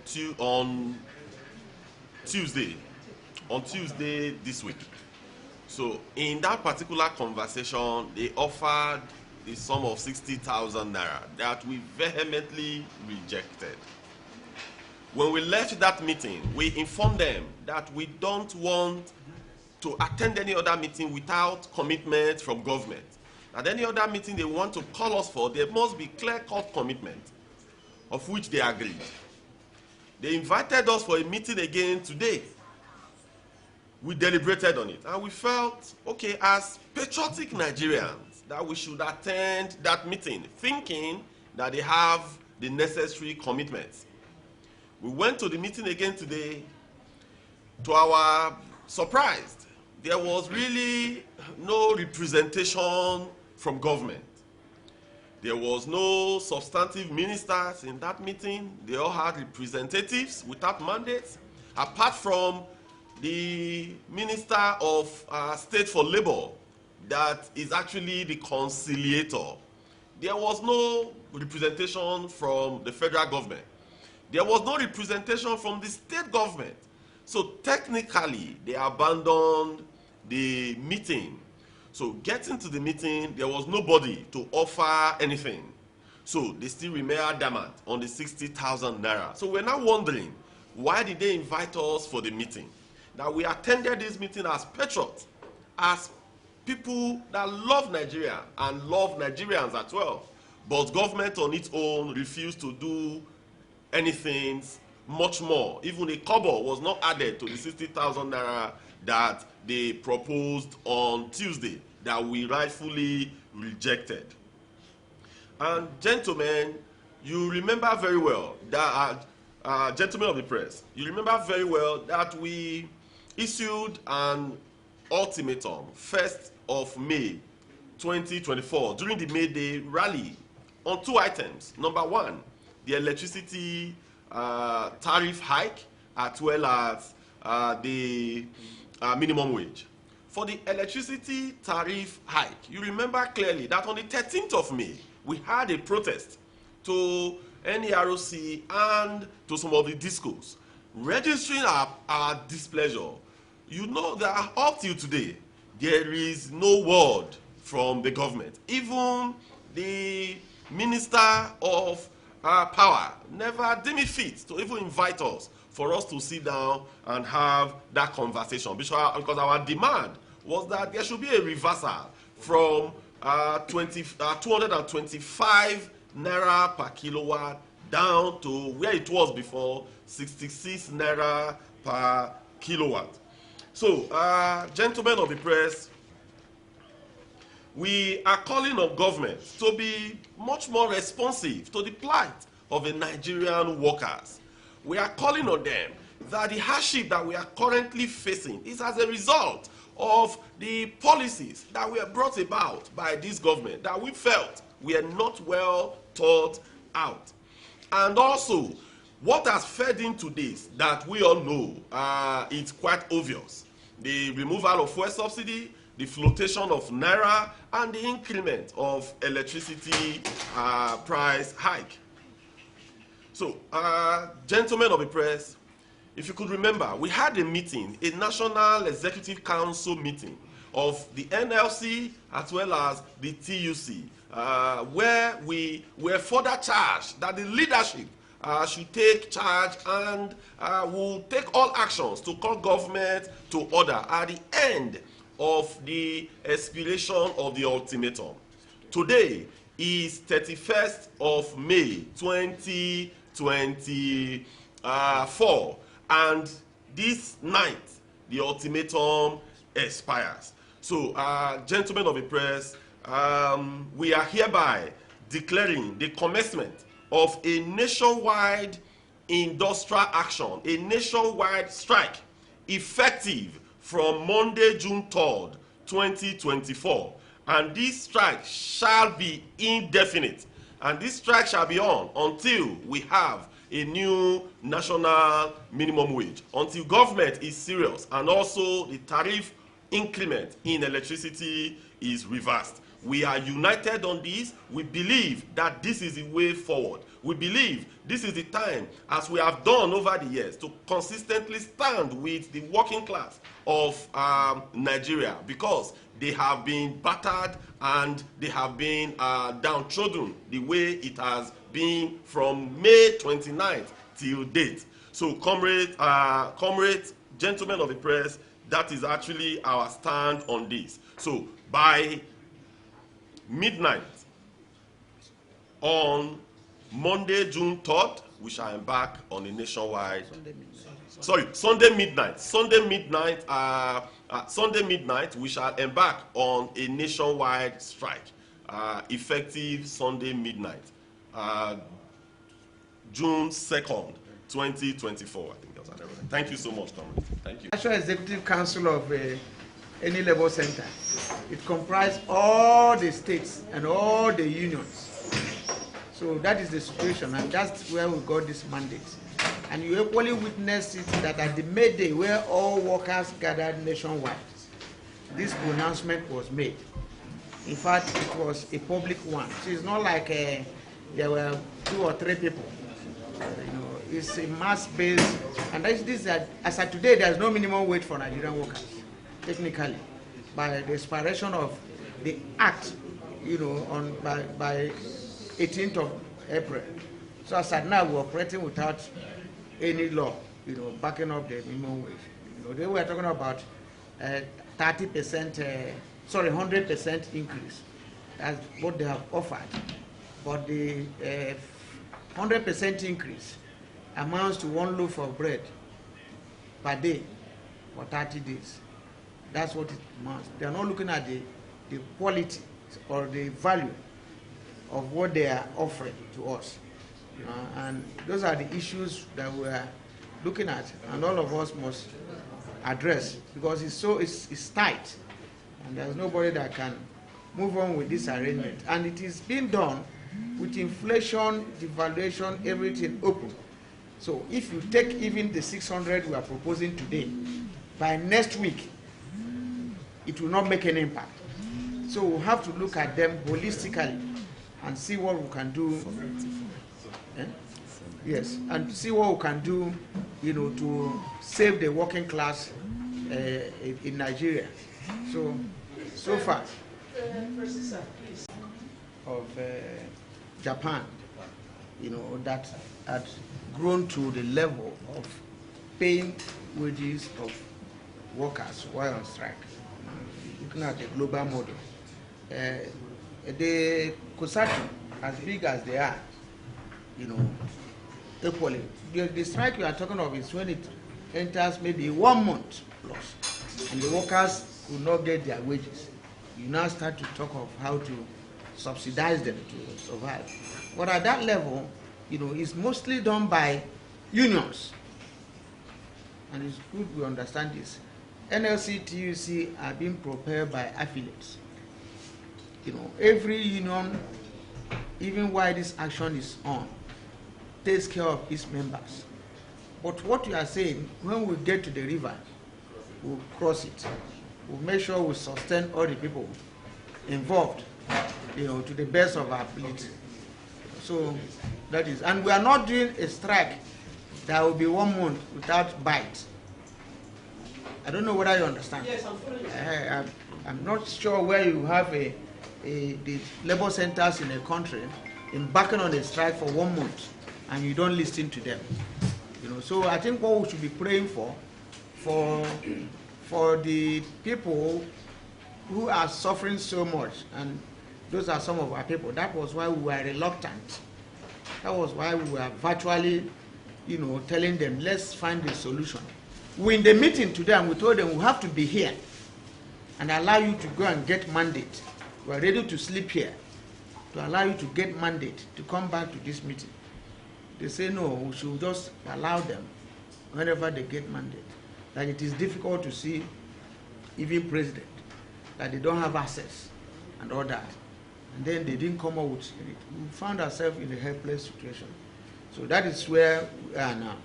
Tuesday this week. So in that particular conversation, they offered the sum of 60,000 naira that we vehemently rejected. When we left that meeting, we informed them that we don't want to attend any other meeting without commitment from government. At any other meeting they want to call us for, there must be clear-cut commitment, of which they agreed. They invited us for a meeting again today. We deliberated on it, and we felt, okay, as patriotic Nigerians, that we should attend that meeting, thinking that they have the necessary commitments. We went to the meeting again today. To our surprise, there was really no representation from government. There was no substantive ministers in that meeting. They all had representatives without mandates, apart from the Minister of State for Labor, that is actually the conciliator. There was no representation from the federal government. There was no representation from the state government. So technically, they abandoned the meeting. So getting to the meeting, there was nobody to offer anything. So they still remain adamant on the 60,000 naira. So we're now wondering, why did they invite us for the meeting? That we attended this meeting as patriots, as people that love Nigeria and love Nigerians as well. But government on its own refused to do anything much more. Even a kobo was not added to the 60,000 naira that they proposed on Tuesday, that we rightfully rejected. And gentlemen, you remember very well that, gentlemen of the press, you remember very well that we issued an ultimatum 1st of May 2024 during the May Day rally on 2 items. Number 1, the electricity tariff hike, as well as the minimum wage. For the electricity tariff hike, you remember clearly that on the 13th of May, we had a protest to NEROC and to some of the discos, registering our displeasure. You know that up till today, there is no word from the government. Even the Minister of Power never deemed it fit to even invite us for us to sit down and have that conversation, because our demand was that there should be a reversal from 225 naira per kilowatt down to where it was before, 66 naira per kilowatt. So, gentlemen of the press, we are calling on government to be much more responsive to the plight of the Nigerian workers. We are calling on them that the hardship that we are currently facing is as a result of the policies that were brought about by this government that we felt were not well thought out. And also, what has fed into this that we all know, it's quite obvious. The removal of fuel subsidy, the flotation of Naira, and the increment of electricity price hike. So, gentlemen of the press, if you could remember, we had a meeting, a National Executive Council meeting of the NLC as well as the TUC, where we were further charged that the leadership should take charge and will take all actions to call government to order at the end of the expiration of the ultimatum. Today is 31st of May 2024, and this night the ultimatum expires. So, gentlemen of the press, we are hereby declaring the commencement of a nationwide industrial action, a nationwide strike, effective from Monday, June 3rd, 2024. And this strike shall be indefinite. And this strike shall be on until we have a new national minimum wage, until government is serious and also the tariff increment in electricity is reversed. We are united on this. We believe that this is the way forward. we believe this is the time, as we have done over the years, to consistently stand with the working class of Nigeria, because they have been battered and they have been downtrodden the way it has been from May 29th till date. So comrades, gentlemen of the press, that is actually our stand on this. So by midnight on Monday, June 3rd, we shall embark on a nationwide. Sunday midnight. Sunday midnight, we shall embark on a nationwide strike, effective Sunday midnight, June 2nd, 2024. I think that's what I read. Thank you so much, Tom. Thank you. National Executive Council of any labor center. It comprises all the states and all the unions. So that is the situation, and that's where we got this mandate. And you equally witnessed it that at the May Day, where all workers gathered nationwide, this pronouncement was made. In fact, it was a public one. So it's not like there were 2 or 3 people. It's a mass-based, and as of today, there is no minimum wage for Nigerian workers, technically, by the expiration of the act, by 18th of April. So as at now, we're operating without any law, backing up the minimum wage. They were talking about 100% increase. That's what they have offered. But the 100% increase amounts to 1 loaf of bread per day for 30 days. That's what it amounts. They are not looking at the quality or the value of what they are offering to us. And those are the issues that we are looking at, and all of us must address, because it's tight, and there's nobody that can move on with this arrangement. And it is being done with inflation, devaluation, everything open. So if you take even the 600 we are proposing today, by next week, it will not make an impact. So we'll have to look at them holistically and see what we can do. Yes, and see what we can do, to save the working class in Nigeria. So far, of Japan, that had grown to the level of paying wages of workers while on strike. Looking at the global model, the COSATU, as big as they are, equally. The strike we are talking of is when it enters maybe 1 month plus, and the workers will not get their wages. You now start to talk of how to subsidize them to survive. But at that level, it's mostly done by unions. And it's good we understand this. NLC, TUC are being prepared by affiliates. Every union, even while this action is on, takes care of its members. But what you are saying, when we get to the river, we'll cross it. We'll make sure we sustain all the people involved, to the best of our ability. So that is, and we are not doing a strike that will be 1 month without bite. I don't know whether you understand. Yes, I'm following. I'm not sure where you have the labor centers in a country embarking on a strike for 1 month and you don't listen to them. So I think what we should be praying for the people who are suffering so much, and those are some of our people. That was why we were reluctant. That was why we were virtually, telling them, let's find a solution. We in the meeting today, and we told them we have to be here and allow you to go and get mandate. We are ready to sleep here to allow you to get mandate to come back to this meeting. They say no, we should just allow them whenever they get mandate. That it is difficult to see even president, that they don't have access and all that. And then they didn't come out with it. We found ourselves in a helpless situation. So that is where we are now.